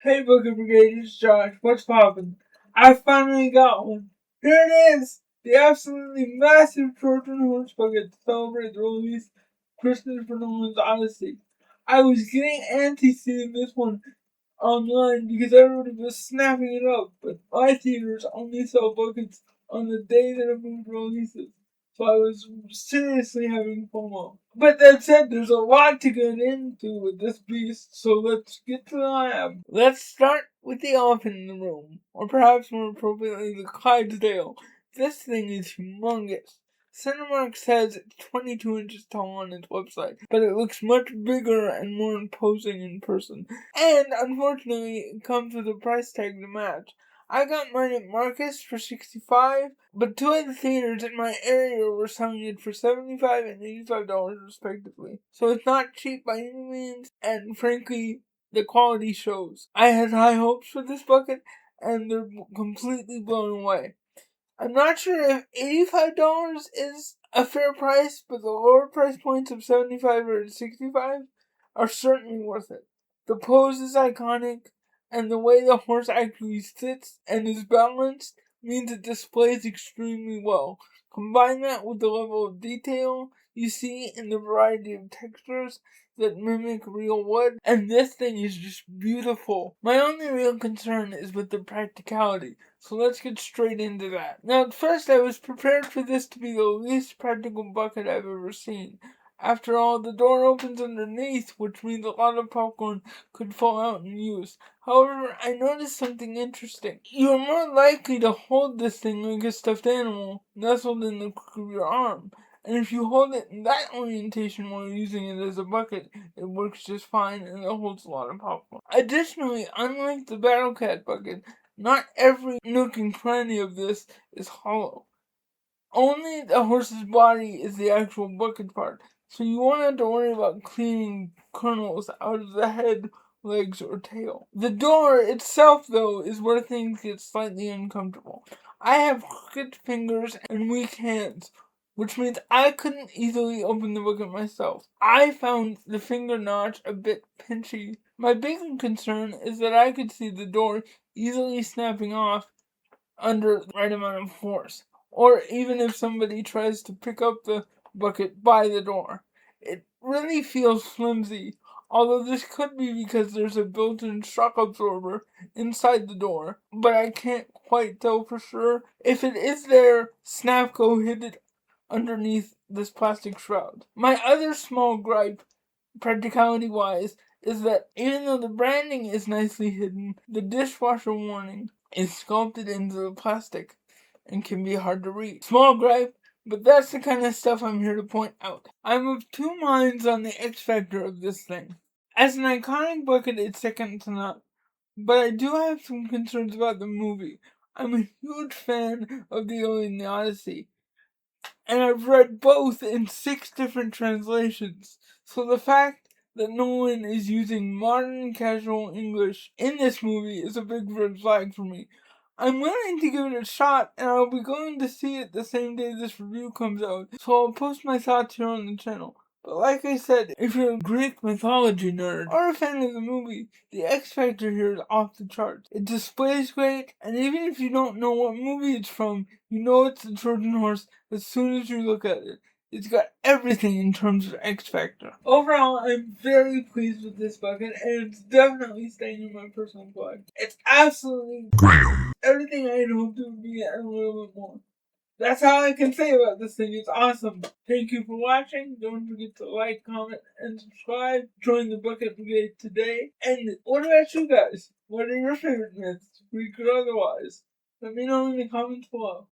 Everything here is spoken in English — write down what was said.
Hey Bucket Brigade, it's Josh. What's poppin'? I finally got one. Here it is! The absolutely massive Trojan horse bucket to celebrate the release of Christopher Nolan's Odyssey. I was getting antsy seeing this one online because everybody was snapping it up, but my theaters only sell buckets on the day that a movie releases. So I was seriously having FOMO. But that said, there's a lot to get into with this beast, so let's get to the lab. Let's start with the elephant in the room, or perhaps more appropriately, the Clydesdale. This thing is humongous. Cinemark says it's 22 inches tall on its website, but it looks much bigger and more imposing in person. And unfortunately, it comes with a price tag to match. I got mine at Marcus for $65, but two of the theaters in my area were selling it for $75 and $85 respectively. So it's not cheap by any means, and frankly, the quality shows. I had high hopes for this bucket, and they're completely blown away. I'm not sure if $85 is a fair price, but the lower price points of $75 or $65 are certainly worth it. The pose is iconic, and the way the horse actually sits and is balanced means it displays extremely well. Combine that with the level of detail you see in the variety of textures that mimic real wood, and this thing is just beautiful. My only real concern is with the practicality, so let's get straight into that. Now, at first I was prepared for this to be the least practical bucket I've ever seen. After all, the door opens underneath, which means a lot of popcorn could fall out in use. However, I noticed something interesting. You are more likely to hold this thing like a stuffed animal nestled in the crook of your arm. And if you hold it in that orientation while using it as a bucket, it works just fine and it holds a lot of popcorn. Additionally, unlike the Battle Cat bucket, not every nook and cranny of this is hollow. Only the horse's body is the actual bucket part, so you won't have to worry about cleaning kernels out of the head, legs, or tail. The door itself, though, is where things get slightly uncomfortable. I have crooked fingers and weak hands, which means I couldn't easily open the bucket myself. I found the finger notch a bit pinchy. My big concern is that I could see the door easily snapping off under the right amount of force, or even if somebody tries to pick up the bucket by the door. It really feels flimsy, although this could be because there's a built-in shock absorber inside the door, but I can't quite tell for sure. If it is there, Snapco hid it underneath this plastic shroud. My other small gripe, practicality-wise, is that even though the branding is nicely hidden, the dishwasher warning is sculpted into the plastic and can be hard to read. Small gripe, but that's the kind of stuff I'm here to point out. I'm of two minds on the X factor of this thing. As an iconic bucket, it's second to none, but I do have some concerns about the movie. I'm a huge fan of the Iliad and the Odyssey, and I've read both in 6 different translations, so the fact that Nolan is using modern casual English in this movie is a big red flag for me. I'm willing to give it a shot, and I'll be going to see it the same day this review comes out, so I'll post my thoughts here on the channel. But like I said, if you're a Greek mythology nerd or a fan of the movie, the X Factor here is off the charts. It displays great, and even if you don't know what movie it's from, you know it's the Trojan horse as soon as you look at it. It's got everything in terms of X Factor. Overall, I'm very pleased with this bucket, and it's definitely staying in my personal collection. It's absolutely everything I had hoped it would be and a little bit more. That's all I can say about this thing. It's awesome. Thank you for watching. Don't forget to like, comment, and subscribe. Join the Bucket Brigade today. And what about you guys? What are your favorite myths, Greek or otherwise? Let me know in the comments below.